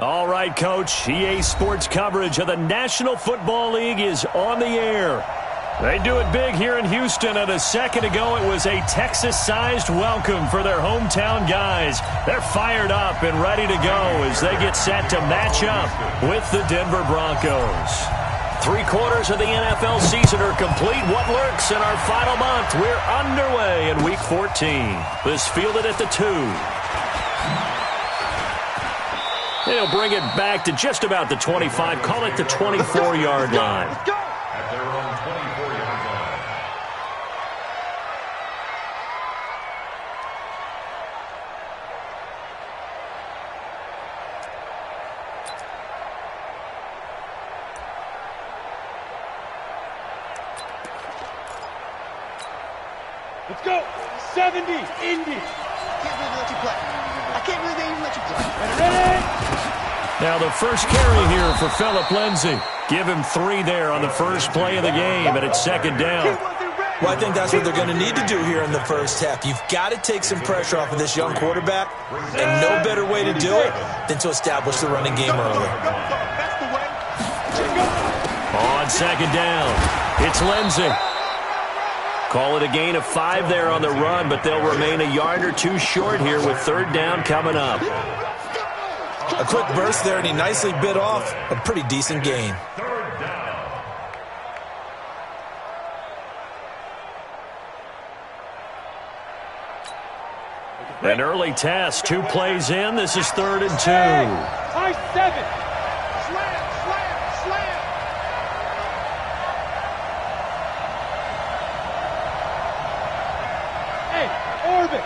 All right, Coach. EA Sports coverage of the National Football League is on the air. They do it big here in Houston, and a second ago it was a Texas-sized welcome for their hometown guys. They're fired up and ready to go as they get set to match up with the Denver Broncos. 3/4 of the NFL season are complete. What lurks in our final month? We're underway in Week 14. This fielded at the 2. They'll bring it back to just about the 25. Call it the 24-yard line. At their own 24-yard line. Let's go. 70, Indy. I can't believe they let you play. I can't believe they even let you play. Ready? Now the first carry here for Phillip Lindsay. Give him 3 there on the first play of the game, and it's second down. Well, I think that's what they're going to need to do here in the first half. You've got to take some pressure off of this young quarterback, and no better way to do it than to establish the running game early. On second down, it's Lindsay. Call it a gain of 5 there on the run, but they'll remain a yard or 2 short here with third down coming up. A quick burst there, and he nicely bit off a pretty decent gain. An early test, 2 plays in. This is 3rd and 2. High 7. Slam, slam, slam. Hey, orbit.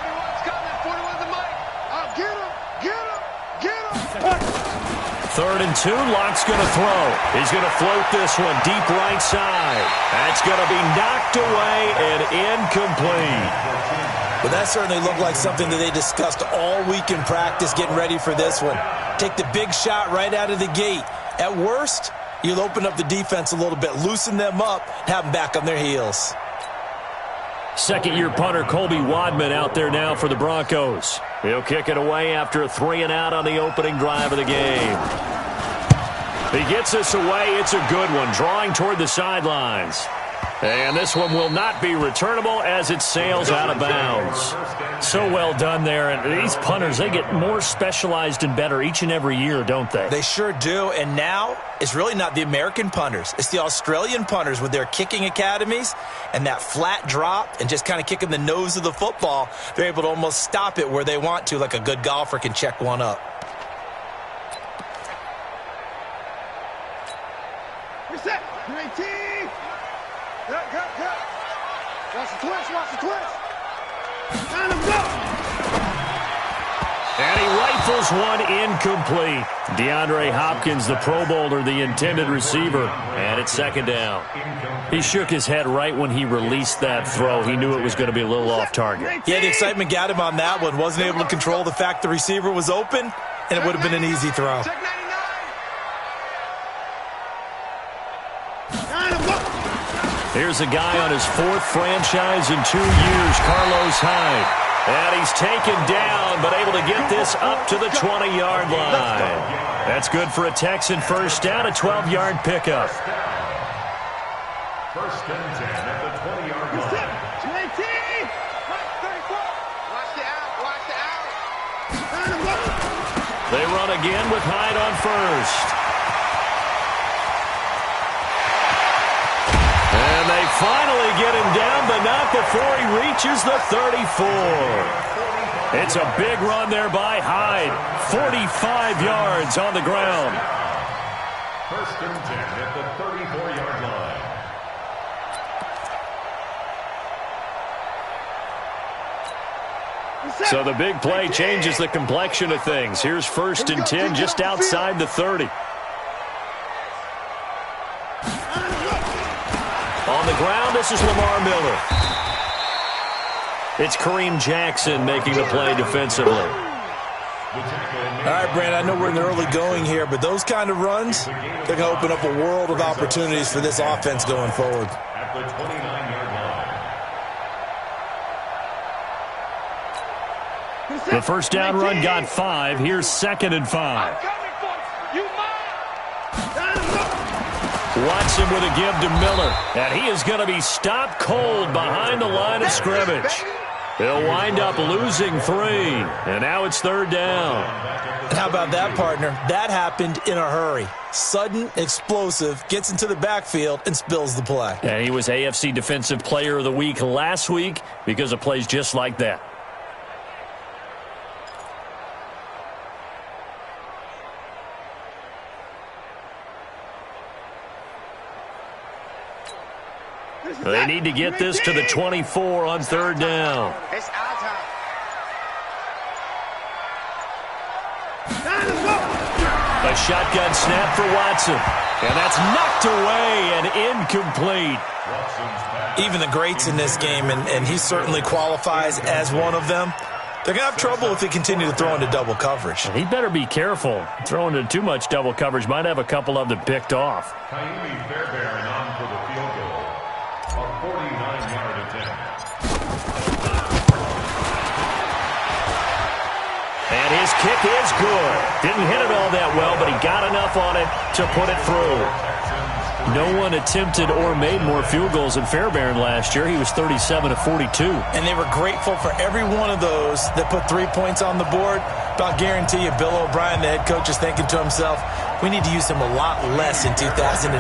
41's coming. 41's the mic. Oh, get him, get him, get him. 3rd and 2, Locke's going to throw. He's going to float this one deep right side. That's going to be knocked away and incomplete. But that certainly looked like something that they discussed all week in practice getting ready for this one. Take the big shot right out of the gate. At worst, you'll open up the defense a little bit, loosen them up, and have them back on their heels. Second-year punter Colby Wadman out there now for the Broncos. He'll kick it away after a 3-and-out on the opening drive of the game. He gets this away. It's a good one, drawing toward the sidelines. And this one will not be returnable as it sails out of bounds. So well done there. And these punters, they get more specialized and better each and every year, don't they? They sure do. And now it's really not the American punters. It's the Australian punters with their kicking academies and that flat drop and just kind of kicking the nose of the football. They're able to almost stop it where they want to, like a good golfer can check one up. Reset. 19. Cut. Watch the twist. Time to go. And he rifles one incomplete. DeAndre Hopkins, the Pro Bowler, the intended receiver. And it's second down. He shook his head right when he released that throw. He knew it was going to be a little off target. Yeah, the excitement got him on that one. Wasn't able to control the fact the receiver was open, and it would have been an easy throw. Check 99. Here's a guy on his 4th franchise in 2 years, Carlos Hyde. And he's taken down, but able to get this up to the 20-yard line. That's good for a Texan first down, a 12-yard pickup. First and 10 at the 20-yard line. 19. Watch the out. They run again with Hyde on first. And they finally get him down, but not before he reaches the 34. It's a big run there by Hyde. 45 yards on the ground. First and 10 at the 34-yard line. So the big play changes the complexion of things. Here's first and 10 just outside the 30. On the ground, this is Lamar Miller. It's Kareem Jackson making the play defensively. All right, Brandon, I know we're in the early going here, but those kind of runs, they're going to open up a world of opportunities for this offense going forward. At the 29-yard line. The first down run got 5. Here's 2nd and 5. Watson with a give to Miller. And he is going to be stopped cold behind the line of scrimmage. He'll wind up losing 3. And now it's 3rd down. And how about that, partner? That happened in a hurry. Sudden, explosive, gets into the backfield, and spills the play. And he was AFC Defensive Player of the Week last week because of plays just like that. They need to get this to the 24 on 3rd down. It's our time. A shotgun snap for Watson. And that's knocked away and incomplete. Even the greats in this game, and he certainly qualifies as one of them, they're going to have trouble if they continue to throw into double coverage. He better be careful. Throwing into too much double coverage might have a couple of them picked off. Fairbairn on for the field goal. A 49-yard attempt. And his kick is good. Didn't hit it all that well, but he got enough on it to put it through. No one attempted or made more field goals than Fairbairn last year. He was 37 of 42. And they were grateful for every one of those that put 3 points on the board. But I'll guarantee you, Bill O'Brien, the head coach, is thinking to himself, we need to use him a lot less in 2019.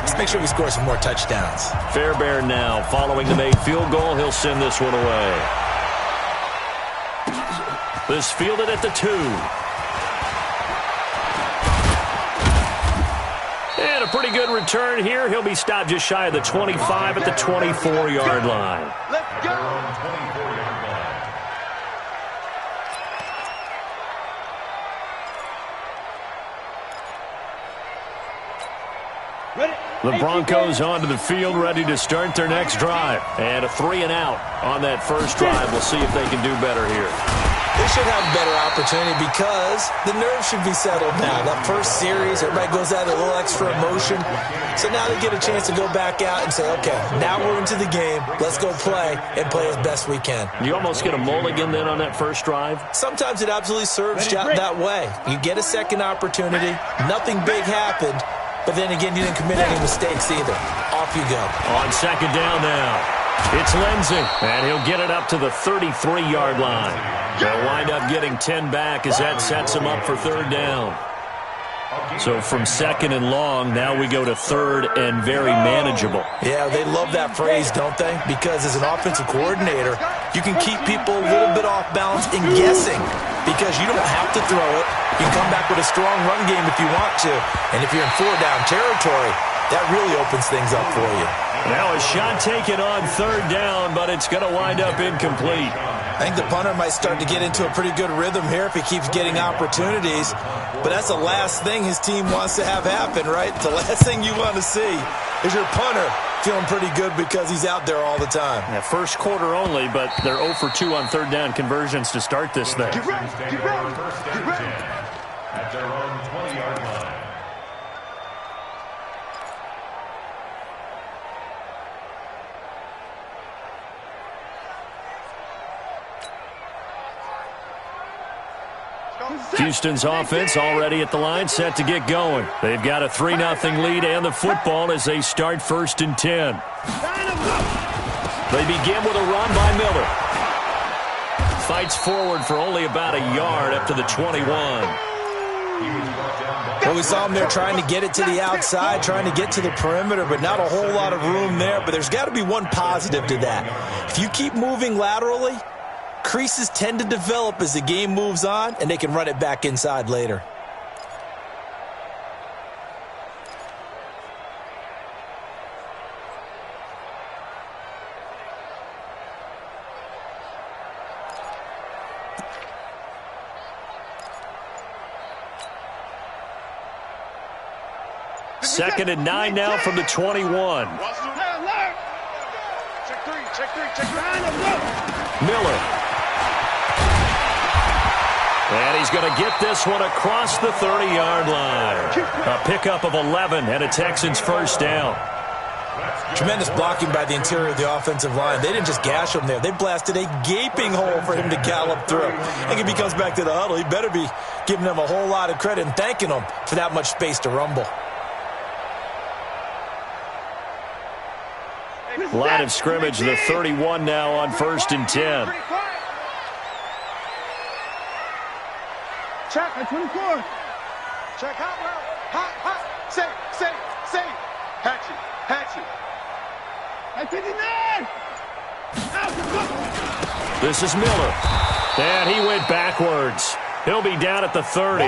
Let's make sure we score some more touchdowns. Fairbairn now, following the made field goal, he'll send this one away. This fielded at the 2. And a pretty good return here. He'll be stopped just shy of the 25 at the 24-yard line. Let's go. The Broncos onto the field, ready to start their next drive. And a 3 and out on that first drive. We'll see if they can do better here. They should have a better opportunity because the nerves should be settled now. That first series, everybody goes out a little extra emotion. So now they get a chance to go back out and say, okay, now we're into the game. Let's go play and play as best we can. You almost get a mulligan then on that first drive? Sometimes it absolutely serves you that way. You get a second opportunity. Nothing big happened. But then again, you didn't commit any mistakes either. Off you go. On 2nd down now. It's Lindsey, and he'll get it up to the 33-yard line. They'll wind up getting 10 back as that sets him up for 3rd down. So from 2nd and long, now we go to 3rd and very manageable. Yeah, they love that phrase, don't they? Because as an offensive coordinator, you can keep people a little bit off balance and guessing because you don't have to throw it. You can come back with a strong run game if you want to. And if you're in 4-down territory, that really opens things up for you. Now a shot taken on 3rd down, but it's going to wind up incomplete. I think the punter might start to get into a pretty good rhythm here if he keeps getting opportunities. But that's the last thing his team wants to have happen, right? The last thing you want to see is your punter feeling pretty good because he's out there all the time. Yeah, first quarter only, but they're 0 for 2 on 3rd down conversions to start this thing. Get ready. Get ready. Get ready. At their own 20-yard line. Houston's offense already at the line, set to get going. They've got a 3-0 lead and the football as they start 1st and 10. They begin with a run by Miller. Fights forward for only about a yard up to the 21. Well, we saw him there trying to get it to the outside, trying to get to the perimeter, but not a whole lot of room there. But there's got to be one positive to that. If you keep moving laterally, creases tend to develop as the game moves on, and they can run it back inside later. Second and 9 now from the 21. Check three. Miller. And he's going to get this one across the 30-yard line. A pickup of 11 and a Texans first down. Tremendous blocking by the interior of the offensive line. They didn't just gash him there. They blasted a gaping hole for him to gallop through. I think if he comes back to the huddle, he better be giving them a whole lot of credit and thanking them for that much space to rumble. Line of scrimmage, the 31 now on 1st and 10. Check at 24. Check hot route. Hot. Say. Hatchet. At 59. This is Miller. And he went backwards. He'll be down at the 30.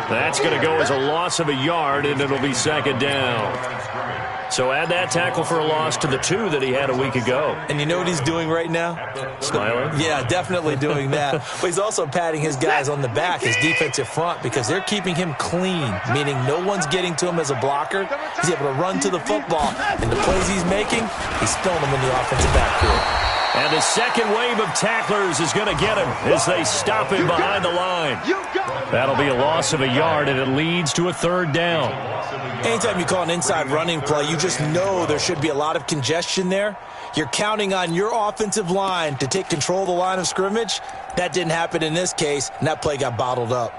That's going to go as a loss of a yard, and it'll be 2nd down. So add that tackle for a loss to the 2 that he had a week ago. And you know what he's doing right now? Smiling? Yeah, definitely doing that. But he's also patting his guys on the back, his defensive front, because they're keeping him clean, meaning no one's getting to him as a blocker. He's able to run to the football. And the plays he's making, he's spilling them in the offensive backfield. And the second wave of tacklers is going to get him as they stop him behind the line. That'll be a loss of a yard, and it leads to a 3rd down. Anytime you call an inside running play, you just know there should be a lot of congestion there. You're counting on your offensive line to take control of the line of scrimmage. That didn't happen in this case, and that play got bottled up.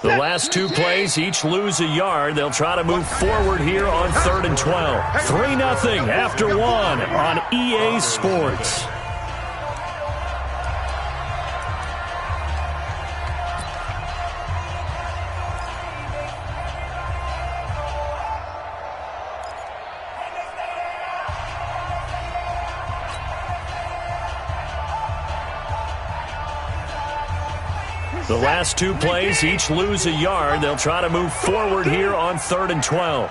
The last 2 plays each lose a yard. They'll try to move forward here on 3rd and 12. 3-0 after 1 on EA Sports. The last 2 plays each lose a yard. They'll try to move forward here on 3rd and 12.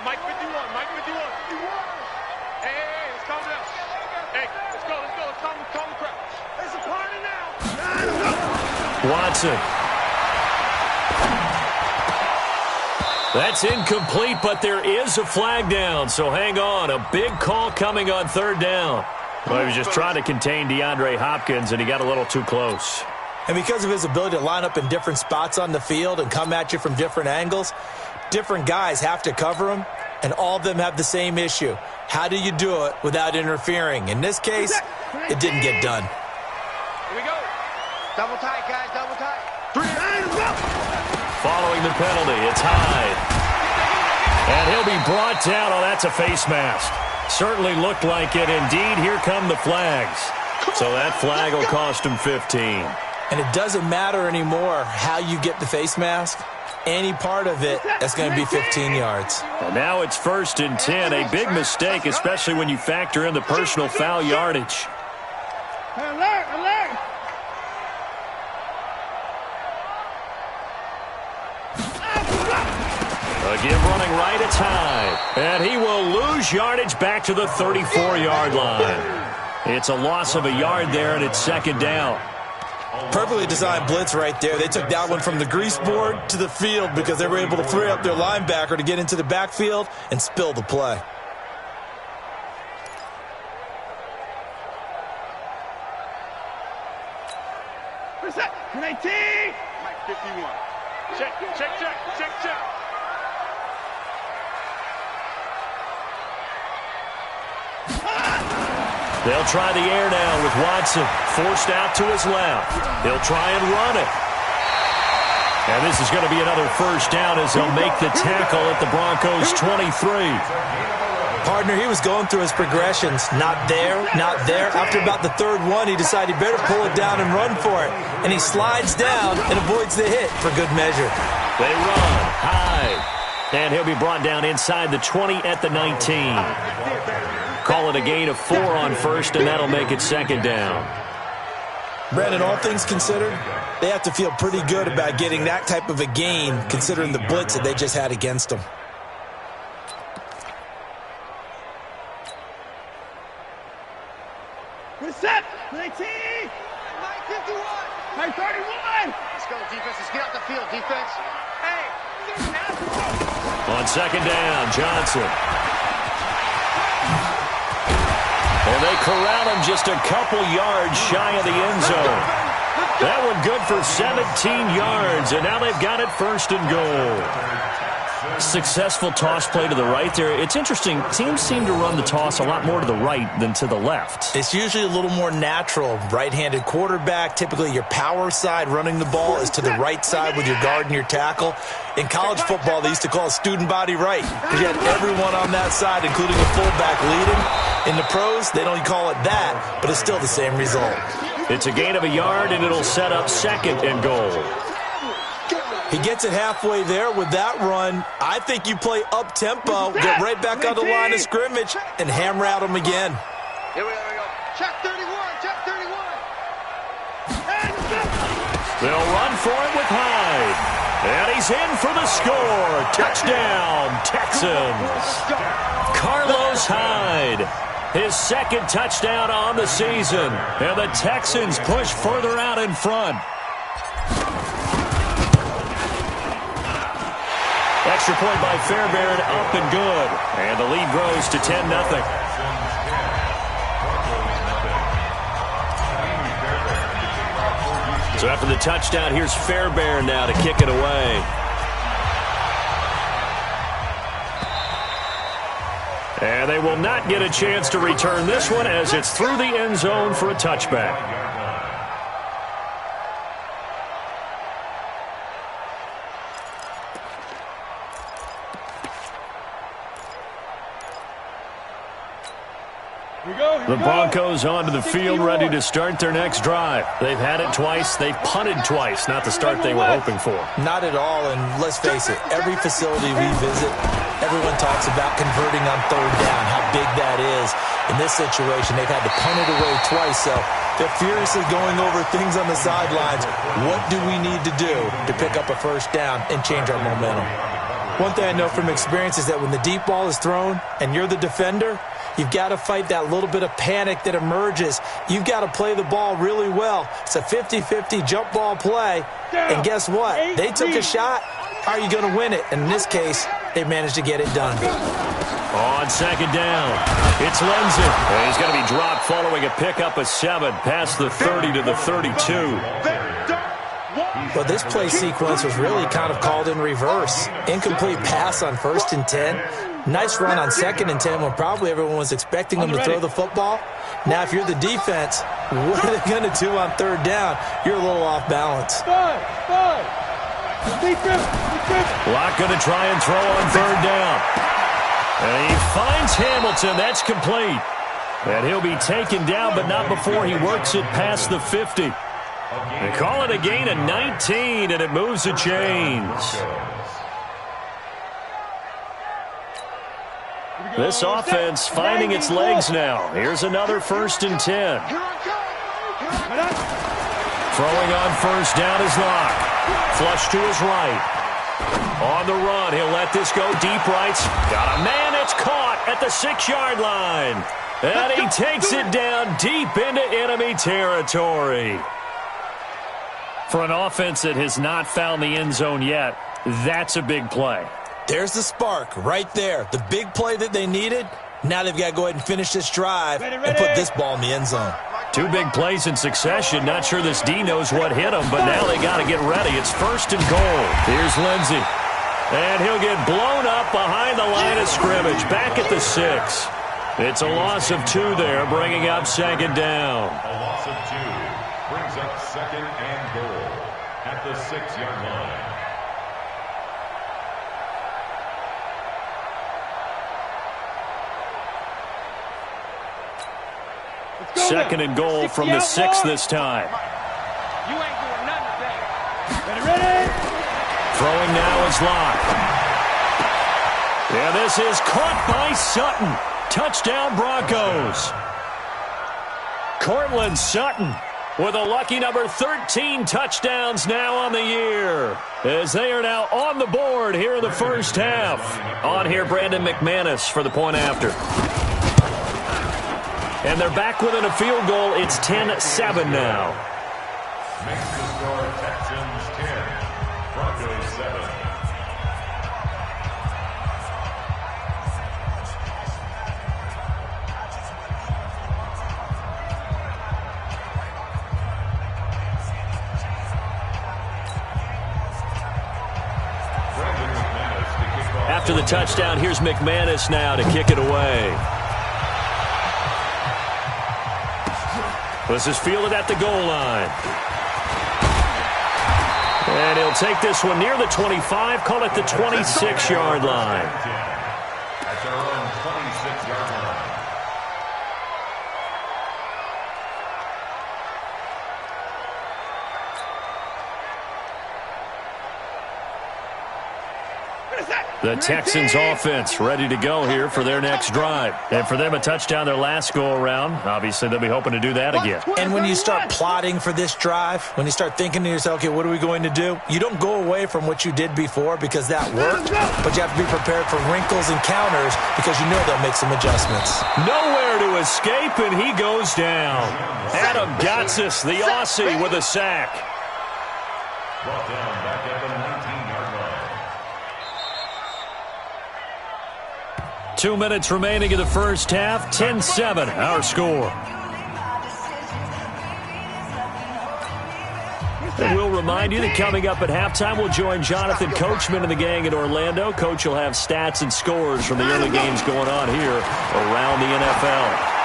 Mike 51. Hey, let's calm down. Hey, let's go. Calm the crowd. It's a party now. Watson. That's incomplete, but there is a flag down, so hang on. A big call coming on 3rd down. Well, he was just trying to contain DeAndre Hopkins, and he got a little too close. And because of his ability to line up in different spots on the field and come at you from different angles, different guys have to cover him, and all of them have the same issue. How do you do it without interfering? In this case, it didn't get done. Here we go. Double tight, guys. Double tight. 3. Following the penalty, it's Hyde. And he'll be brought down. Oh, that's a face mask. Certainly looked like it. Indeed, here come the flags. So that flag will cost him 15. And it doesn't matter anymore how you get the face mask. Any part of it, that's going to be 15 yards. And now it's 1st and 10. A big mistake, especially when you factor in the personal foul yardage. Alert! Again, running right, it's Hyde. And he will lose yardage back to the 34-yard line. It's a loss of a yard there, and it's 2nd down. Perfectly designed blitz right there. They took that one from the grease board to the field because they were able to free up their linebacker to get into the backfield and spill the play. Reset. 19. Mike 51. Check. They'll try the air now with Watson forced out to his left. He'll try and run it. And this is going to be another 1st down as they'll make the tackle at the Broncos' 23. Partner, he was going through his progressions. Not there. After about the 3rd one, he decided he better pull it down and run for it. And he slides down and avoids the hit for good measure. They run high. And he'll be brought down inside the 20 at the 19. Call it a gain of 4 on 1st, and that'll make it 2nd down. Brandon, all things considered, they have to feel pretty good about getting that type of a gain, considering the blitz that they just had against them. Reset. 19. Mike 51. Mike 31. Let's go, On second down, Johnson. And they corral him just a couple yards shy of the end zone. That one good for 17 yards, and now they've got it first and goal. Successful toss play to the right there. It's interesting. Teams seem to run the toss a lot more to the right than to the left. It's usually a little more natural. Right-handed quarterback, typically your power side running the ball is to the right side with your guard and your tackle. In college football, they used to call it student body right because you had everyone on that side, including a fullback leading. In the pros, they don't call it that, but it's still the same result. It's a gain of a yard, and it'll set up second and goal. He gets it halfway there with that run. I think you play up-tempo, get right back on the line of scrimmage, and hammer at him again. Here we go. Check 31, check 31. They'll run for it with Hyde. And he's in for the score. Touchdown, Texans. Carlos Hyde, his second touchdown on the season. And the Texans push further out in front. Extra point by Fairbairn, up and good. And the lead grows to 10-0. So after the touchdown, here's Fairbairn now to kick it away. And they will not get a chance to return this one as it's through the end zone for a touchback. The Broncos onto the field, ready to start their next drive. They've had it twice. They've punted twice. Not the start they were hoping for. Not at all, and let's face it, every facility we visit, everyone talks about converting on third down, how big that is. In this situation, they've had to punt it away twice, so they're furiously going over things on the sidelines. What do we need to do to pick up a first down and change our momentum? One thing I know from experience is that when the deep ball is thrown and you're the defender, you've got to fight that little bit of panic that emerges. You've got to play the ball really well. It's a 50-50 jump ball play. And guess what? They took a shot. How are you going to win it? And in this case, they managed to get it done. On second down, it's Lindsey. And he's going to be dropped following a pickup of 7 past the 30 to the 32. Well, this play sequence was really kind of called in reverse. Incomplete pass on 1st and 10. Nice run on 2nd and 10 when probably everyone was expecting them to throw the football. Now, if you're the defense, what are they going to do on 3rd down? You're a little off balance. Locke going to try and throw on 3rd down. And he finds Hamilton. That's complete. And he'll be taken down, but not before he works it past the 50. They call it a gain of 19, and it moves the chains. This offense finding its legs now. Here's another 1st and 10. Throwing on 1st down is Locke. Flush to his right. On the run, he'll let this go deep right. Got a man, it's caught at the 6-yard line. And he takes it down deep into enemy territory. For an offense that has not found the end zone yet, that's a big play. There's the spark right there. The big play that they needed. Now they've got to go ahead and finish this drive and put this ball in the end zone. 2 big plays in succession. Not sure this D knows what hit him, but now they got to get ready. It's 1st and goal. Here's Lindsey. And he'll get blown up behind the line of scrimmage. Back at the 6. It's a loss of 2 there, bringing up 2nd down. A loss of 2 brings up 2nd and goal at the 6-yard line. Second and goal from the 6 this time. You ain't doing nothing today. Ready? Throwing now is Locke. Yeah, this is caught by Sutton. Touchdown Broncos. Cortland Sutton with a lucky number 13 touchdowns now on the year, as they are now on the board here in the first half. On here, Brandon McManus for the point after. And they're back within a field goal. It's 10-7 now. Makes the score Texans 10, Broncos 7. after the touchdown. Here's McManus now to kick it away. This is fielded at the goal line. And he'll take this one near the 25, call it the 26-yard line. That's their own 26-yard line. The Texans offense ready to go here for their next drive. And for them, a touchdown their last go-around. Obviously, they'll be hoping to do that again. And when you start plotting for this drive, when you start thinking to yourself, okay, what are we going to do? You don't go away from what you did before because that worked, but you have to be prepared for wrinkles and counters because you know they'll make some adjustments. Nowhere to escape, and he goes down. Adam Gotsis, the Aussie, with a sack. Brought down back at the 19-yard line. 2 minutes remaining in the first half. 10-7, our score. And we'll remind you that coming up at halftime, we'll join Jonathan Coachman and the gang in Orlando. Coach will have stats and scores from the early games going on here around the NFL.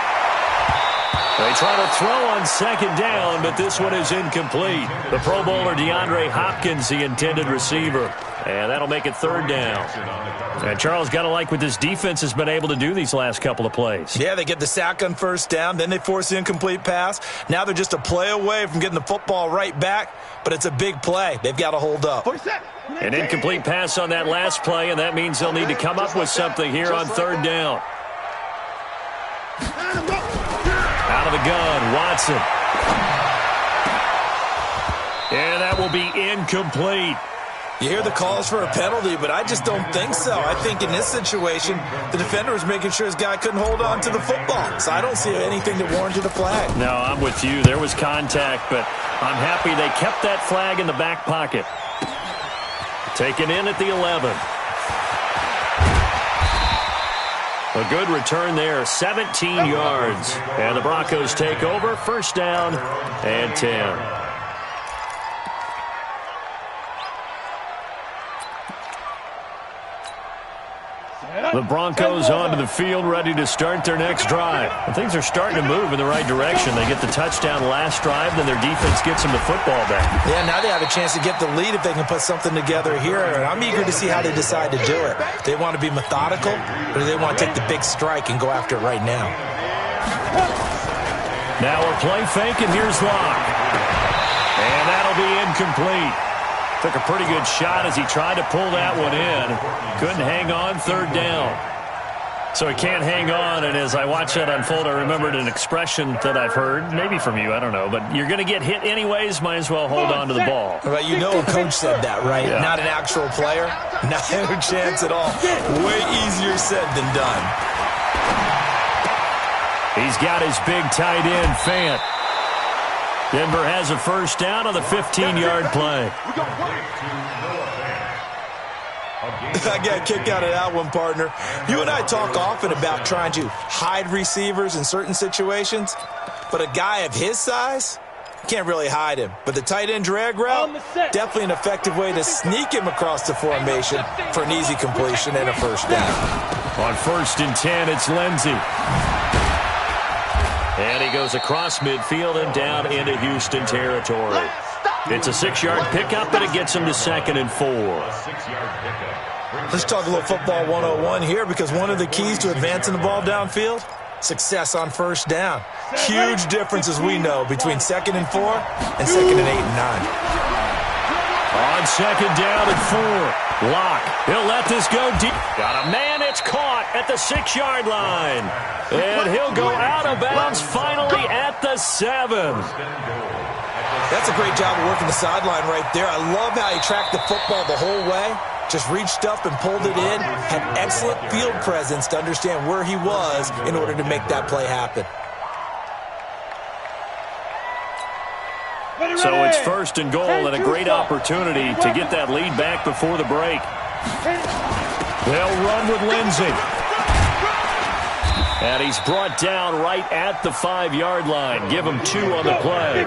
They try to throw on second down, but this one is incomplete. The Pro Bowler DeAndre Hopkins, the intended receiver. And that'll make it third down. And Charles, got to like what this defense has been able to do these last couple of plays. Yeah, they get the sack on first down, then they force the incomplete pass. Now they're just a play away from getting the football right back, but it's a big play. They've got to hold up. An incomplete pass on that last play, and that means they'll need to come up with something here on third down. Out of the gun, Watson. And that will be incomplete. You hear the calls for a penalty, but I just don't think so. I think in this situation, the defender was making sure his guy couldn't hold on to the football. So I don't see anything that warranted a flag. No, I'm with you. There was contact, but I'm happy they kept that flag in the back pocket. Taken in at the 11. A good return there, 17 yards. And the Broncos take over, first down and 10. The Broncos onto the field, ready to start their next drive. And things are starting to move in the right direction. They get the touchdown last drive, then their defense gets them the football back. Yeah, now they have a chance to get the lead if they can put something together here. And I'm eager to see how they decide to do it. They want to be methodical, or do they want to take the big strike and go after it right now? Now we're play fake, and here's Locke. And that'll be incomplete. Took a pretty good shot as he tried to pull that one in. Couldn't hang on, third down. So he can't hang on, and as I watch that unfold, I remembered an expression that I've heard, maybe from you, I don't know, but you're going to get hit anyways, might as well hold on to the ball. Right, you know a coach said that, right? Yeah. Not an actual player. Not a chance at all. Way easier said than done. He's got his big tight end, Fant. Denver has a first down on the 15-yard play. I got a kick out of that one, partner. You and I talk often about trying to hide receivers in certain situations, but a guy of his size can't really hide him. But the tight end drag route, definitely an effective way to sneak him across the formation for an easy completion and a first down. On 1st and 10, it's Lindsey. And he goes across midfield and down into Houston territory. It's a 6-yard pickup, and it gets him to 2nd and 4. Let's talk a little football 101 here, because one of the keys to advancing the ball downfield, success on first down. Huge difference, as we know, between 2nd and 4 and 2nd and 8 and 9. On 2nd down and 4. Locke. He'll let this go deep. Got a man. It's caught at the 6-yard line. And he'll go out of bounds finally at the 7. That's a great job of working the sideline right there. I love how he tracked the football the whole way. Just reached up and pulled it in. Had excellent field presence to understand where he was in order to make that play happen. So it's 1st and goal and a great opportunity to get that lead back before the break. They'll run with Lindsey. And he's brought down right at the 5-yard line. Give him 2 on the play.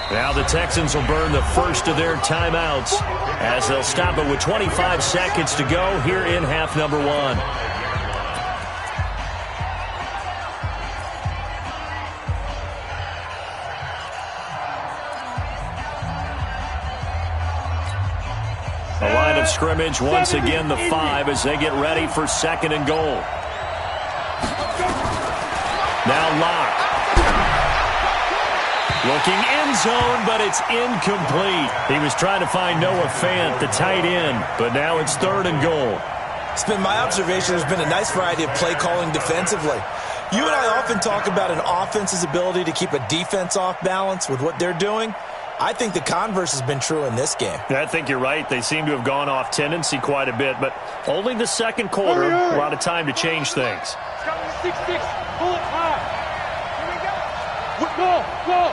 Now the Texans will burn the first of their timeouts as they'll stop it with 25 seconds to go here in half number 1. The line of scrimmage, once again, the 5 as they get ready for 2nd and goal. Now Locke. Looking end zone, but it's incomplete. He was trying to find Noah Fant, the tight end, but now it's 3rd and goal. It's been my observation there's been a nice variety of play calling defensively. You and I often talk about an offense's ability to keep a defense off balance with what they're doing. I think the converse has been true in this game. I think you're right. They seem to have gone off tendency quite a bit, but only the 2nd quarter, a lot of time to change things. 6-6, pull it high. Here we go. Go.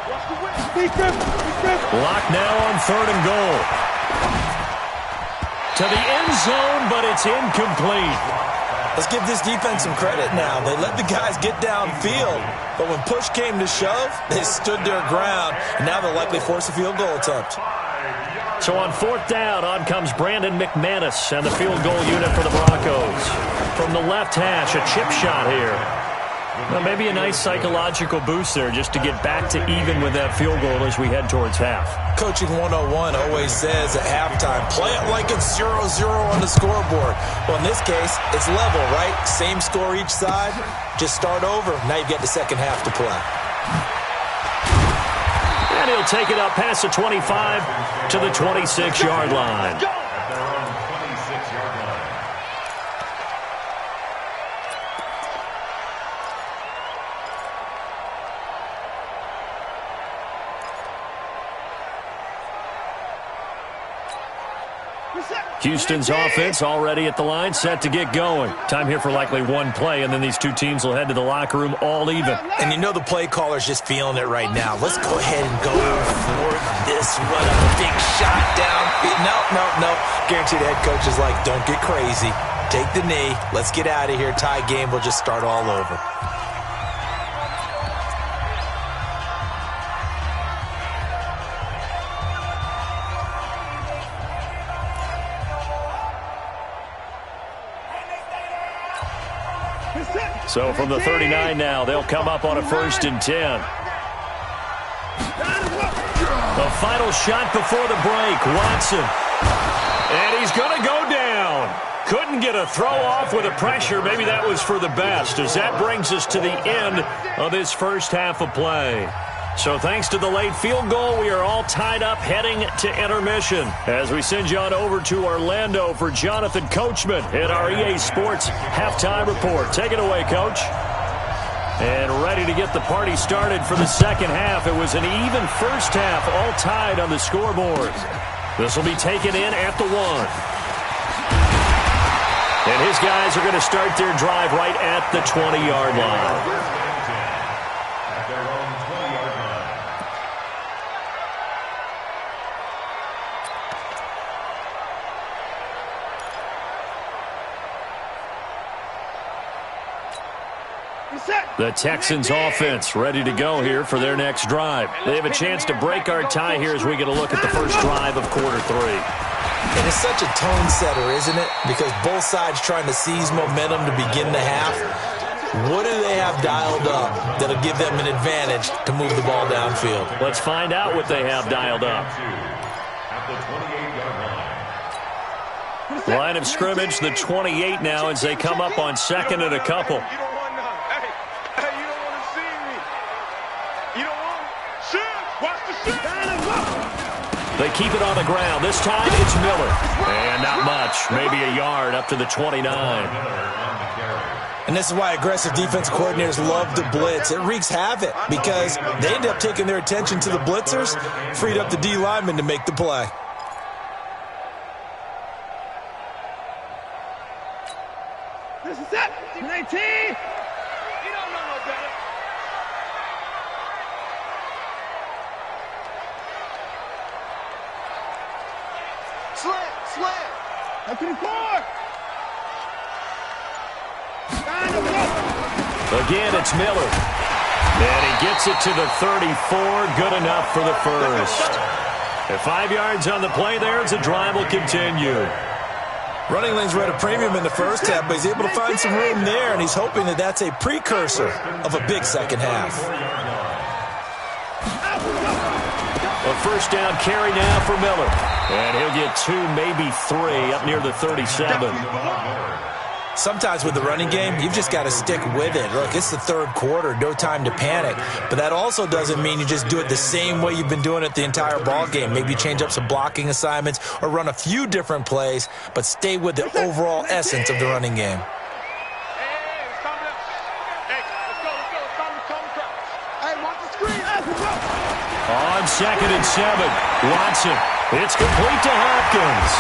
Watch the whip. Lock now on 3rd and goal. To the end zone, but it's incomplete. Let's give this defense some credit now. They let the guys get downfield, but when push came to shove, they stood their ground, and now they'll likely force a field goal attempt. So on 4th down, on comes Brandon McManus and the field goal unit for the Broncos. From the left hash, a chip shot here. Well, maybe a nice psychological boost there just to get back to even with that field goal as we head towards half. Coaching 101 always says at halftime, play it like it's 0-0 on the scoreboard. Well, in this case, it's level, right? Same score each side. Just start over. Now you get the second half to play. And he'll take it up past the 25 to the 26-yard line. Houston's offense already at the line, set to get going. Time here for likely one play, and then these two teams will head to the locker room all even. And you know the play caller's just feeling it right now. Let's go ahead and go for this run up. A big shot down. No. Guaranteed the head coach is like, don't get crazy. Take the knee. Let's get out of here. Tie game. We'll just start all over. So from the 39 now, they'll come up on a 1st and 10. The final shot before the break, Watson. And he's going to go down. Couldn't get a throw off with the pressure. Maybe that was for the best, as that brings us to the end of this first half of play. So thanks to the late field goal, we are all tied up heading to intermission as we send you on over to Orlando for Jonathan Coachman at our EA Sports Halftime Report. Take it away, Coach. And ready to get the party started for the second half. It was an even first half, all tied on the scoreboard. This will be taken in at the 1. And his guys are going to start their drive right at the 20-yard line. The Texans offense ready to go here for their next drive. They have a chance to break our tie here as we get a look at the first drive of quarter 3. And it's such a tone setter, isn't it? Because both sides trying to seize momentum to begin the half. What do they have dialed up that'll give them an advantage to move the ball downfield? Let's find out what they have dialed up. Line of scrimmage, the 28 now as they come up on 2nd and a couple. They keep it on the ground. This time it's Miller. And not much. Maybe a yard up to the 29. And this is why aggressive defense coordinators love to blitz. It wreaks havoc because they end up taking their attention to the blitzers, freed up the D lineman to make the play. This is it. 19. You don't know no better. Slam. Up to the 4. Again, it's Miller. And he gets it to the 34. Good enough for the first. At 5 yards on the play there as the drive will continue. Running lanes were at a premium in the first half, but he's able to find some room there, and he's hoping that that's a precursor of a big second half. A first down carry now for Miller. And he'll get 2, maybe 3 up near the 37. Sometimes with the running game, you've just got to stick with it. Look, it's the third quarter, no time to panic. But that also doesn't mean you just do it the same way you've been doing it the entire ball game. Maybe change up some blocking assignments or run a few different plays, but stay with the overall essence of the running game. On 2nd and 7, Watson. It's complete to Hopkins.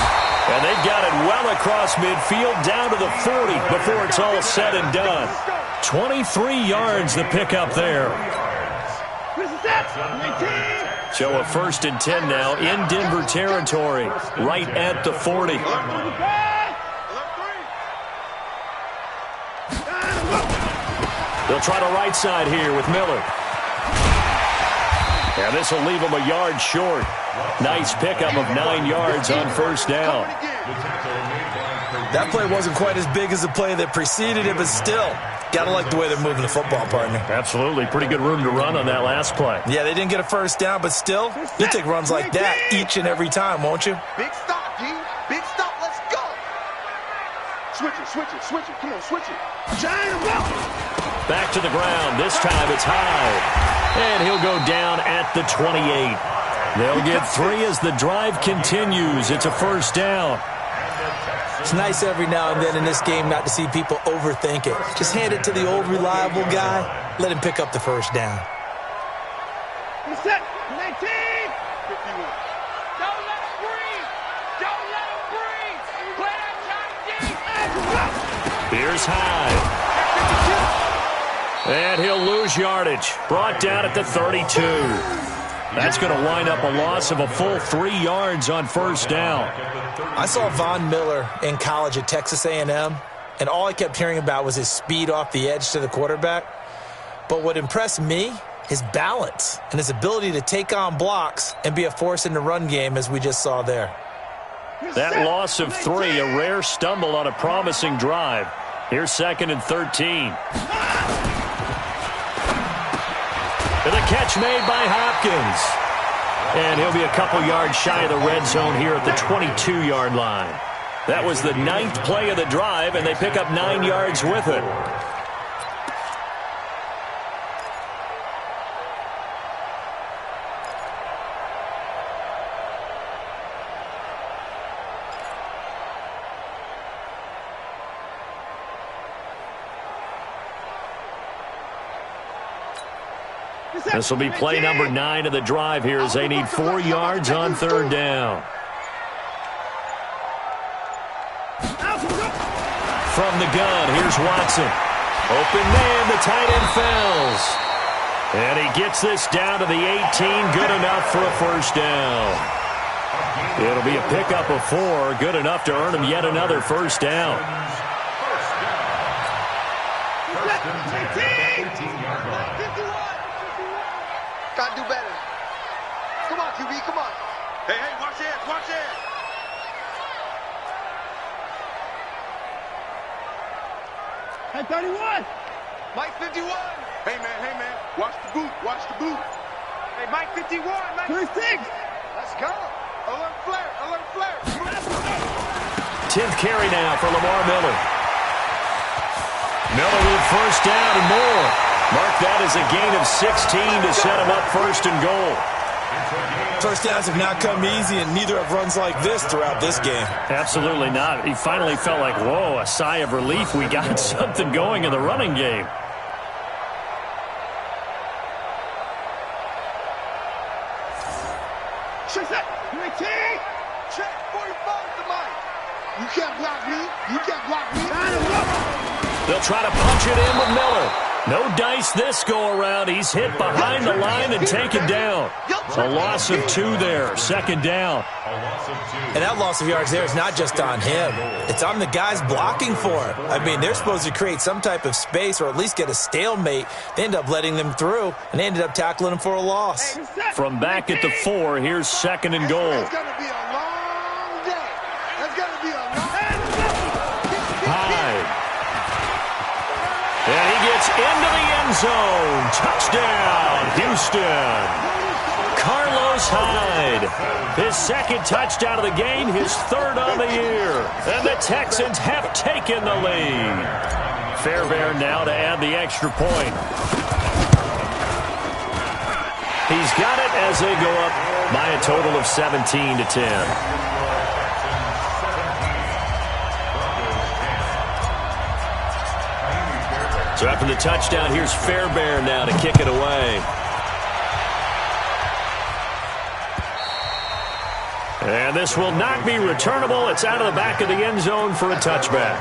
And they've got it well across midfield down to the 40 before it's all said and done. 23 yards the pickup there. So a 1st and 10 now in Denver territory, right at the 40. They'll try the right side here with Miller. And this will leave him a yard short. Nice pickup of 9 yards on first down. That play wasn't quite as big as the play that preceded it, but still, got to like the way they're moving the football, partner. Absolutely. Pretty good room to run on that last play. Yeah, they didn't get a first down, but still, you'll take runs like that each and every time, won't you? Big stop, D. Big stop. Let's go. Switch it, switch it, switch it. Come on, switch it. Giant ball. Back to the ground. This time it's high. And he'll go down at the 28. They'll get 3 as the drive continues. It's a first down. It's nice every now and then in this game not to see people overthink it. Just hand it to the old reliable guy. Let him pick up the first down. Set. 19. 51. Don't let him breathe. Don't let him breathe. Play that shot deep. Here's Hyde. And he'll lose yardage. Brought down at the 32. That's going to wind up a loss of a full 3 yards on first down. I saw Von Miller in college at Texas A&M, and all I kept hearing about was his speed off the edge to the quarterback. But what impressed me, his balance and his ability to take on blocks and be a force in the run game, as we just saw there. That loss of 3, a rare stumble on a promising drive. Here's 2nd and 13. And the catch made by Hopkins. And he'll be a couple yards shy of the red zone here at the 22-yard line. That was the 9th play of the drive, and they pick up 9 yards with it. This will be play number 9 of the drive here as they need 4 yards on third down. From the gun, here's Watson. Open man, the tight end falls. And he gets this down to the 18, good enough for a first down. It'll be a pickup of 4, good enough to earn him yet another first down. Gotta do better. Come on, QB, come on. Hey, watch it, watch it. Hey, 31. Mike 51. Hey, man, watch the boot, watch the boot. Hey, Mike 51, Mike 26. Let's go. Alert flare, alert flare. 10th carry now for Lamar Miller. Miller with first down and more. Mark that as a gain of 16 to set him up 1st and goal. First downs have not come easy, and neither have runs like this throughout this game. Absolutely not. He finally felt like, whoa, a sigh of relief. We got something going in the running game. Check that. 19. Check 45 to Mike. You can't block me. You can't block me. They'll try to punch it in with Miller. No dice this go-around. He's hit behind the line and taken down. A loss of 2 there, second down. And that loss of yards there is not just on him. It's on the guys blocking for it. I mean, they're supposed to create some type of space or at least get a stalemate. They end up letting them through, and they ended up tackling him for a loss. From back at the 4, here's second and goal. It's going to be a long day. It's going to be a long Hyde. And he gets into the end zone. Touchdown, Houston. Carlos Hyde. His second touchdown of the game, his third on the year. And the Texans have taken the lead. Fairbairn now to add the extra point. He's got it as they go up by a total of 17-10. So after the touchdown, here's Fairbairn now to kick it away. And this will not be returnable. It's out of the back of the end zone for a touchback.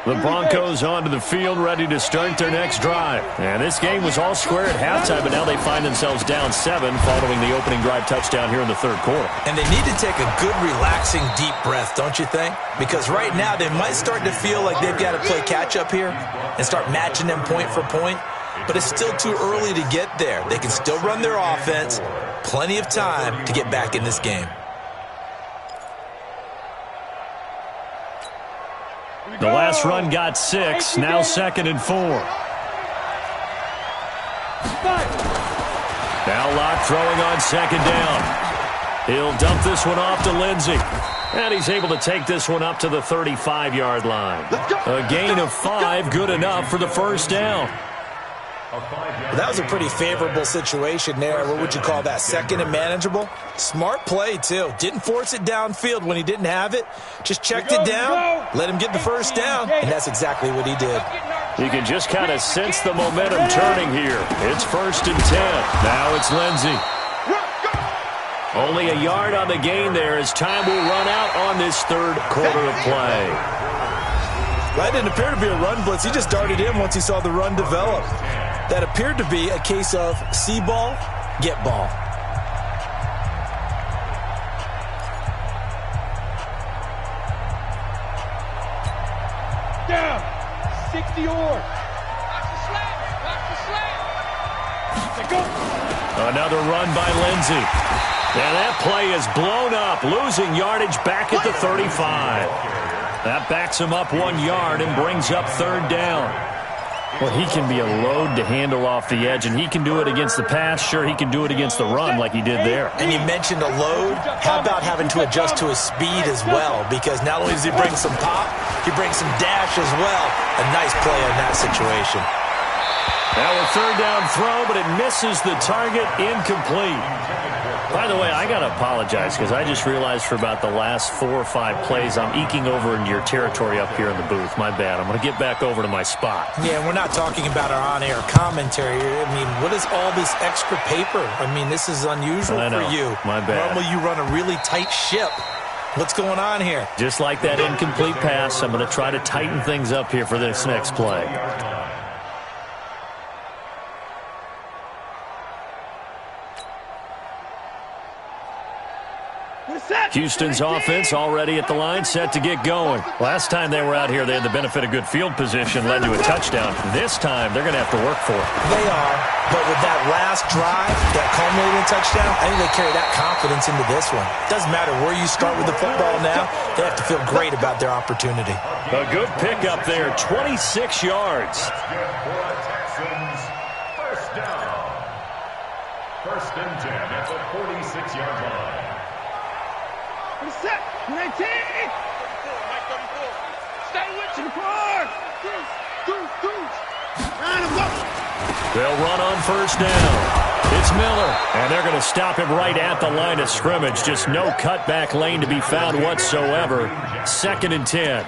The Broncos onto the field, ready to start their next drive. And this game was all square at halftime, but now they find themselves down 7 following the opening drive touchdown here in the third quarter. And they need to take a good, relaxing, deep breath, don't you think? Because right now they might start to feel like they've got to play catch-up here and start matching them point for point. But it's still too early to get there. They can still run their offense. Plenty of time to get back in this game. The last run got 6, now second and 4. Now Locke throwing on second down. He'll dump this one off to Lindsey. And he's able to take this one up to the 35-yard line. A gain of 5, good enough for the first down. Well, that was a pretty favorable situation there. What would you call that? Second and manageable? Smart play, too. Didn't force it downfield when he didn't have it. Just checked it down, let him get the first down, and that's exactly what he did. You can just kind of sense the momentum turning here. It's first and 10. Now it's Lindsey. Only a yard on the gain there as time will run out on this third quarter of play. That didn't appear to be a run blitz. He just darted in once he saw the run develop. That appeared to be a case of see ball, get ball. down. 60 or. Another run by Lindsey. And that play is blown up, losing yardage back at the 35. That backs him up 1 yard and brings up third down. Well, he can be a load to handle off the edge, and he can do it against the pass. Sure, he can do it against the run like he did there. And you mentioned a load. How about having to adjust to his speed as well? Because not only does he bring some pop, he brings some dash as well. A nice play in that situation. Now a third down throw, but it misses the target, incomplete. By the way, I got to apologize because I just realized for about the last 4 or 5 plays, I'm eking over into your territory up here in the booth. My bad. I'm going to get back over to my spot. Yeah, we're not talking about our on-air commentary. I mean, what is all this extra paper? I mean, this is unusual for you. My bad. Normally you run a really tight ship. What's going on here? Just like that incomplete pass, I'm going to try to tighten things up here for this next play. Houston's offense already at the line, set to get going. Last time they were out here, they had the benefit of good field position, led to a touchdown. This time, they're going to have to work for it. They are, but with that last drive, that culminating touchdown, I think they carry that confidence into this one. Doesn't matter where you start with the football now, they have to feel great about their opportunity. A good pickup there, 26 yards. First down. First and 10 at the 46-yard line. Set. 19. Stay with you. They'll run on first down. It's Miller, and they're going to stop him right at the line of scrimmage. Just no cutback lane to be found whatsoever. Second and 10.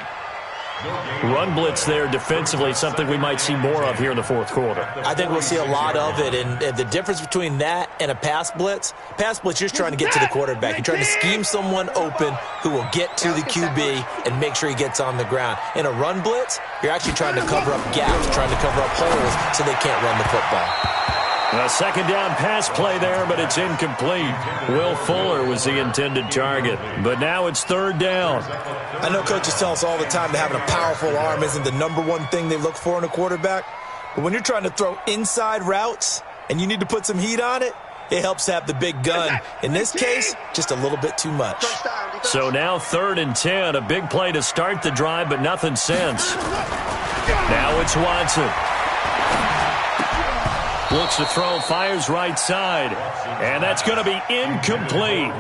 Run blitz there defensively, something we might see more of here in the fourth quarter. I think we'll see a lot of it, and the difference between that and a pass blitz, you're just trying to get to the quarterback. You're trying to scheme someone open who will get to the QB and make sure he gets on the ground. In a run blitz, you're actually trying to cover up gaps, trying to cover up holes so they can't run the football. A second down pass play there, but it's incomplete. Will Fuller was the intended target, but now it's third down. I know coaches tell us all the time that having a powerful arm isn't the number one thing they look for in a quarterback, but when you're trying to throw inside routes and you need to put some heat on it, it helps to have the big gun. In this case, just a little bit too much. So now 3rd and 10, a big play to start the drive, but nothing since. Now it's Watson. Looks to throw, fires right side, and that's going to be incomplete.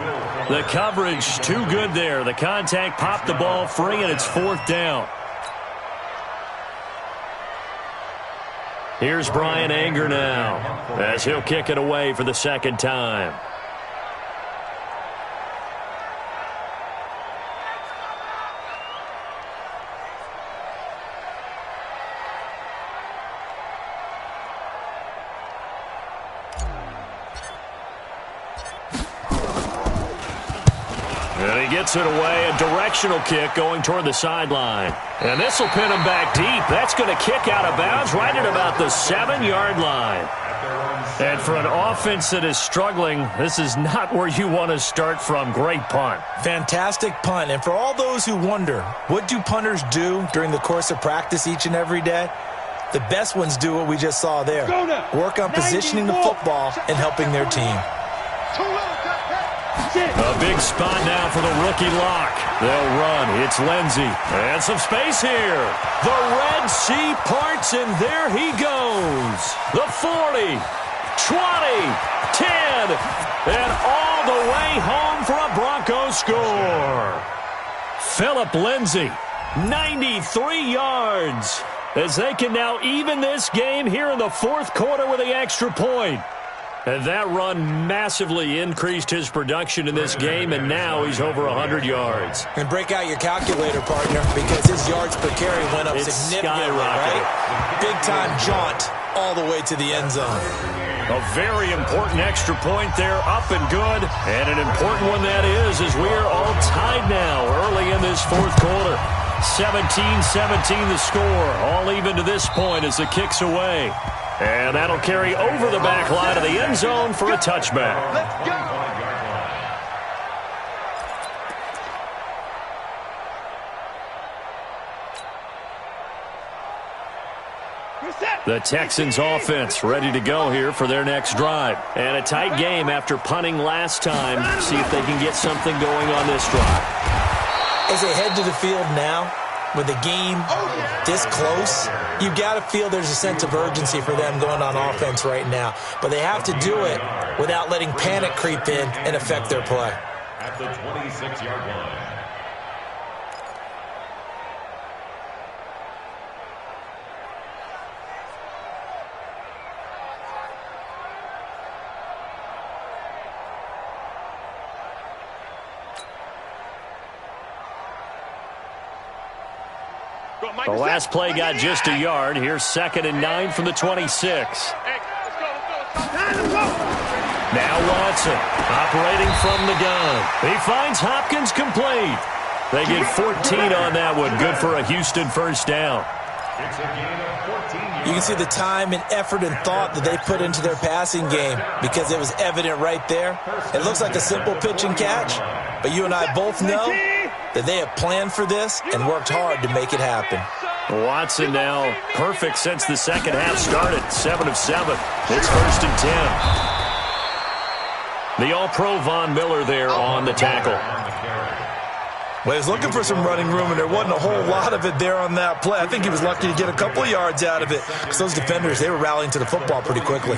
The coverage too good there. The contact popped the ball free, and it's 4th down. Here's Brian Anger now as he'll kick it away for the second time. And he gets it away, a directional kick going toward the sideline. And this will pin him back deep. That's going to kick out of bounds right at about the 7-yard line. And for an offense that is struggling, this is not where you want to start from. Great punt. Fantastic punt. And for all those who wonder, what do punters do during the course of practice each and every day? The best ones do what we just saw there. Work on positioning the football and helping their team. A big spot now for the rookie lock. They'll run. It's Lindsey. And some space here. The Red Sea parts, and there he goes. The 40, 20, 10, and all the way home for a Broncos score. Phillip Lindsey, 93 yards, as they can now even this game here in the fourth quarter with the extra point. And that run massively increased his production in this game, and now he's over 100 yards. And break out your calculator, partner, because his yards per carry went up significantly, right? Big-time jaunt all the way to the end zone. A very important extra point there, up and good. And an important one that is, as we are all tied now early in this fourth quarter. 17-17 the score, all even to this point as the kick's away. And that'll carry over the back line of the end zone for a touchback. Let's go. The Texans offense ready to go here for their next drive. And a tight game after punting last time. See if they can get something going on this drive. As they head to the field now, with the game this close, you got to feel there's a sense of urgency for them going on offense right now. But they have to do it without letting panic creep in and affect their play. At the 26-yard line. The last play got just a yard. Here's 2nd and 9 from the 26. Now Watson operating from the gun. He finds Hopkins complete. They get 14 on that one. Good for a Houston first down. It's a gain of 14 yards. You can see the time and effort and thought that they put into their passing game because it was evident right there. It looks like a simple pitch and catch, but you and I both know that they have planned for this and worked hard to make it happen. Watson now perfect since the second half started. 7 of 7. It's 1st and 10. The All-Pro Von Miller there on the tackle. Well, he was looking for some running room, and there wasn't a whole lot of it there on that play. I think he was lucky to get a couple of yards out of it because those defenders, they were rallying to the football pretty quickly.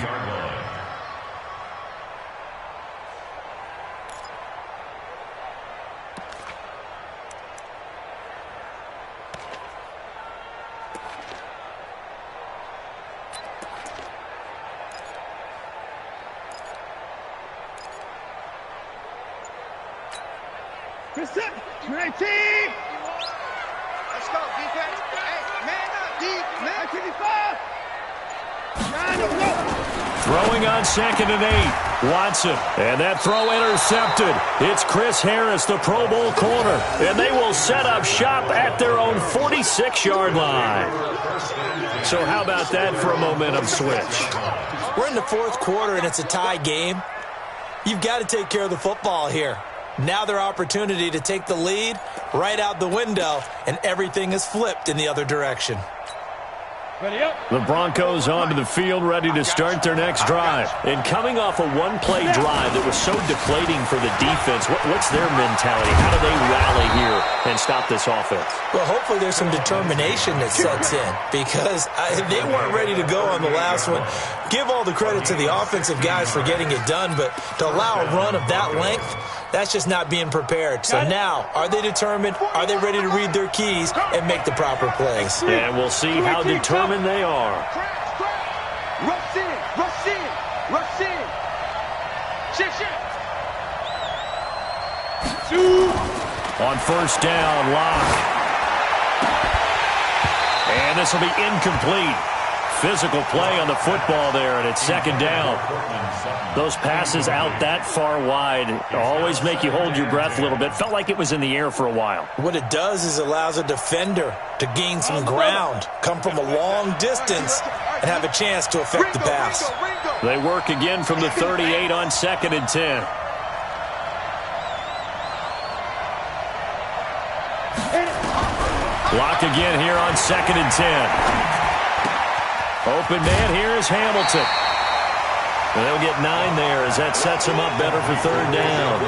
Let's go, defense. Throwing on 2nd and 8. Watson. And that throw intercepted. It's Chris Harris, the Pro Bowl corner. And they will set up shop at their own 46-yard line. So how about that for a momentum switch? We're in the 4th quarter, and it's a tie game. You've got to take care of the football here. Now their opportunity to take the lead right out the window, and everything is flipped in the other direction. The Broncos onto the field, ready to start their next drive. And coming off a one-play drive that was so deflating for the defense, what's their mentality? How do they rally here and stop this offense? Well, hopefully there's some determination that sets in, because they weren't ready to go on the last one. Give all the credit to the offensive guys for getting it done, but to allow a run of that length, that's just not being prepared. So now, are they determined? Are they ready to read their keys and make the proper plays? And we'll see how determined they are. Rush in, rush in, rush in. On 1st down, Lock. And this will be incomplete. Physical play on the football there, and it's 2nd down. Those passes out that far wide always make you hold your breath a little bit. Felt like it was in the air for a while. What it does is allows a defender to gain some ground, come from a long distance, and have a chance to affect the pass. They work again from the 38 on 2nd and 10. Lock again here on 2nd and 10. Open man here is Hamilton. And they'll get 9 there as that sets him up better for 3rd down.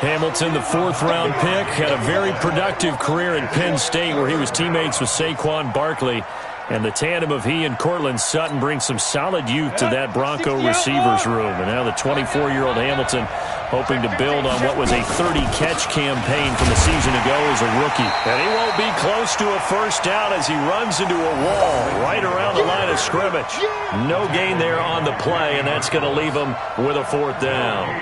Hamilton, the 4th-round pick, had a very productive career at Penn State where he was teammates with Saquon Barkley. And the tandem of he and Cortland Sutton brings some solid youth to that Bronco receivers room. And now the 24-year-old Hamilton hoping to build on what was a 30-catch campaign from a season ago as a rookie. And he won't be close to a 1st down as he runs into a wall right around the line of scrimmage. No gain there on the play, and that's going to leave him with a 4th down.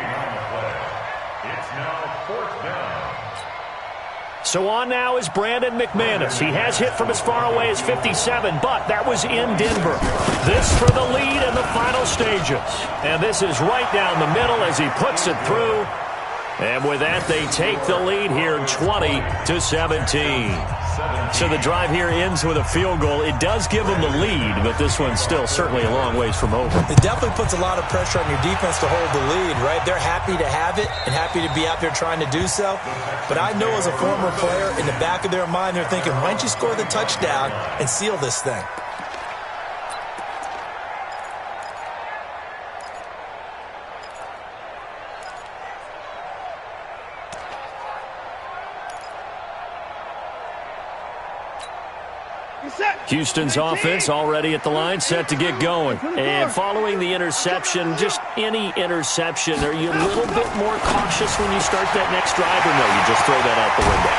So on now is Brandon McManus. He has hit from as far away as 57, but that was in Denver. This for the lead in the final stages. And this is right down the middle as he puts it through. And with that, they take the lead here 20-17. So the drive here ends with a field goal. It does give them the lead, but this one's still certainly a long ways from over. It definitely puts a lot of pressure on your defense to hold the lead, right? They're happy to have it and happy to be out there trying to do so. But I know as a former player, in the back of their mind, they're thinking, why don't you score the touchdown and seal this thing? Houston's offense already at the line, set to get going. And following the interception, just any interception, are you a little bit more cautious when you start that next drive, or no, you just throw that out the window?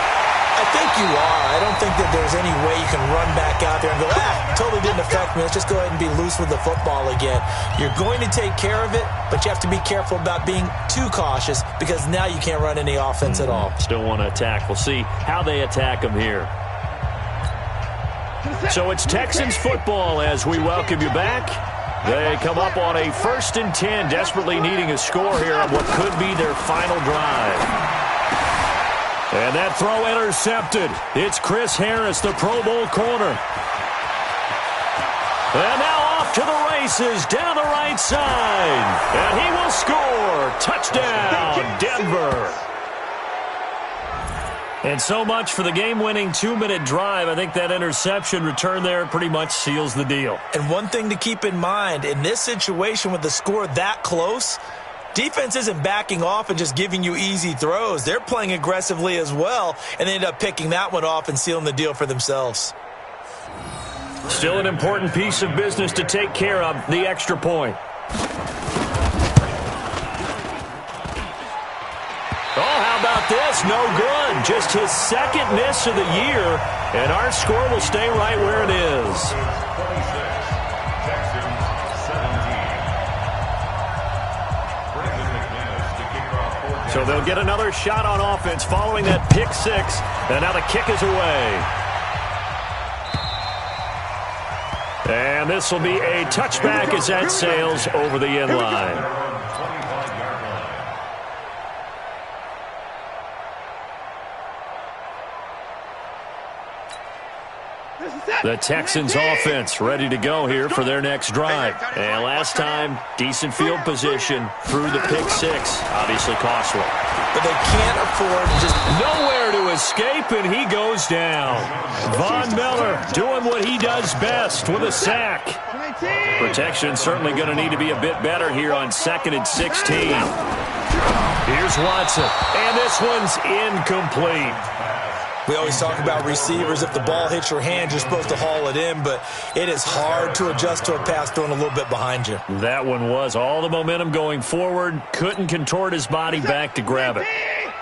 I think you are. I don't think that there's any way you can run back out there and go, totally didn't affect me. Let's just go ahead and be loose with the football again. You're going to take care of it, but you have to be careful about being too cautious because now you can't run any offense at all. Still want to attack. We'll see how they attack them here. So it's Texans football as we welcome you back. They come up on a 1st and 10, desperately needing a score here on what could be their final drive. And that throw intercepted. It's Chris Harris, the Pro Bowl corner. And now off to the races down the right side. And he will score. Touchdown, Denver. And so much for the game-winning 2-minute drive. I think that interception return there pretty much seals the deal. And one thing to keep in mind, in this situation with the score that close, defense isn't backing off and just giving you easy throws. They're playing aggressively as well, and they end up picking that one off and sealing the deal for themselves. Still an important piece of business to take care of, the extra point. Oh, how about this? No good. Just his 2nd miss of the year, and our score will stay right where it is. So they'll get another shot on offense following that pick 6, and now the kick is away. And this will be a touchback as that sails over the end line. The Texans offense ready to go here for their next drive. And last time, decent field position through the pick six. Obviously costly. But they can't afford just nowhere to escape, and he goes down. Von Miller doing what he does best with a sack. Protection certainly going to need to be a bit better here on 2nd and 16. Here's Watson, and this one's incomplete. We always talk about receivers. If the ball hits your hand, you're supposed to haul it in, but it is hard to adjust to a pass thrown a little bit behind you. That one was all the momentum going forward. Couldn't contort his body back to grab it.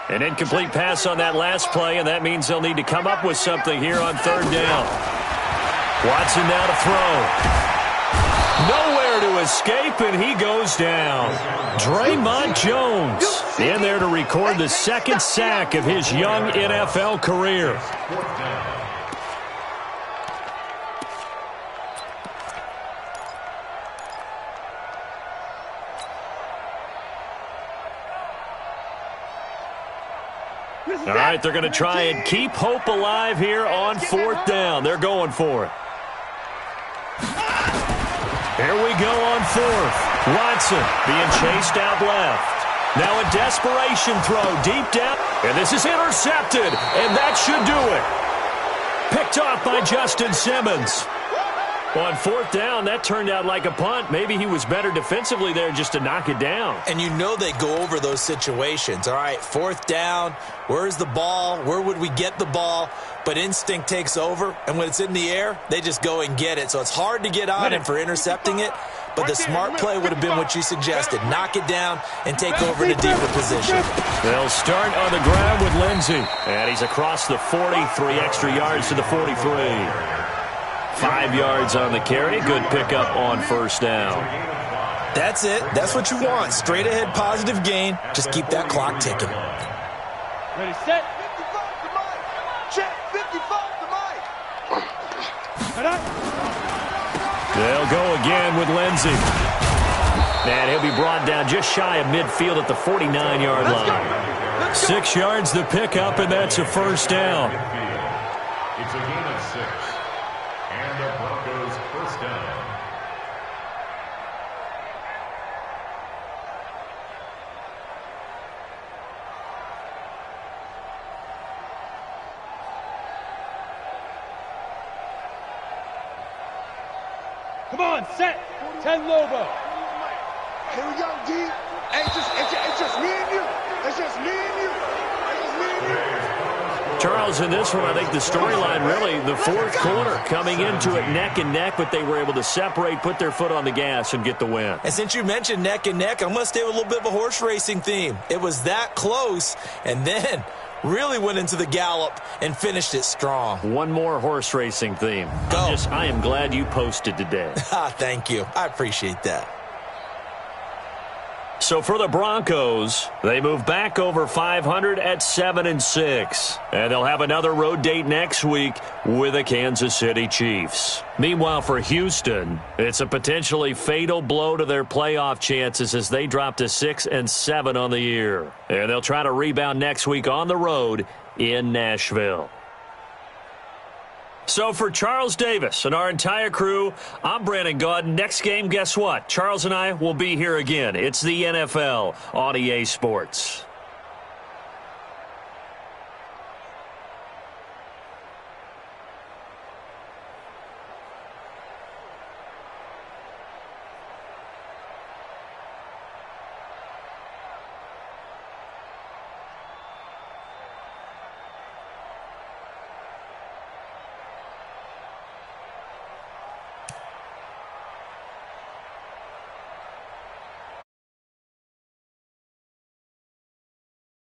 An incomplete pass on that last play, and that means they'll need to come up with something here on 3rd down. Watson now to throw. Nowhere to escape, and he goes down. Draymond Jones in there to record the 2nd sack of his young NFL career. All right, they're going to try and keep hope alive here on 4th down. They're going for it. Here we go on 4th. Watson being chased out left. Now a desperation throw deep down. And this is intercepted. And that should do it. Picked off by Justin Simmons. On 4th down, that turned out like a punt. Maybe he was better defensively there just to knock it down. And you know they go over those situations. All right, 4th down. Where's the ball? Where would we get the ball? But instinct takes over, and when it's in the air, they just go and get it. So it's hard to get on him for intercepting it, but the smart play would have been what you suggested. Knock it down and take over in a deeper position. They'll start on the ground with Lindsey. And he's across the 40, 3 extra yards to the 43. 5 yards on the carry. Good pickup on 1st down. That's it. That's what you want. Straight ahead positive gain. Just keep that clock ticking. Ready, set. 55 to Mike. Check. 55 to Mike. They'll go again with Lindsey. And he'll be brought down just shy of midfield at the 49-yard line. 6 yards the pickup, and that's a 1st down. It's a gain of 6. And the Broncos 1st down. Come on, set. 10 Lobo. Here we go, D. Hey, it's just me and you. It's just me and you. It's just me and you. Charles, in this one, I think the storyline really, the 4th quarter, coming into it neck and neck, but they were able to separate, put their foot on the gas, and get the win. And since you mentioned neck and neck, I'm going to stay with a little bit of a horse racing theme. It was that close, and then really went into the gallop and finished it strong. One more horse racing theme. Go. I am glad you posted today. Thank you. I appreciate that. So for the Broncos, they move back over 500 at 7-6. And they'll have another road date next week with the Kansas City Chiefs. Meanwhile, for Houston, it's a potentially fatal blow to their playoff chances as they drop to 6-7 on the year. And they'll try to rebound next week on the road in Nashville. So for Charles Davis and our entire crew, I'm Brandon Gaudin. Next game, guess what? Charles and I will be here again. It's the NFL on EA Sports.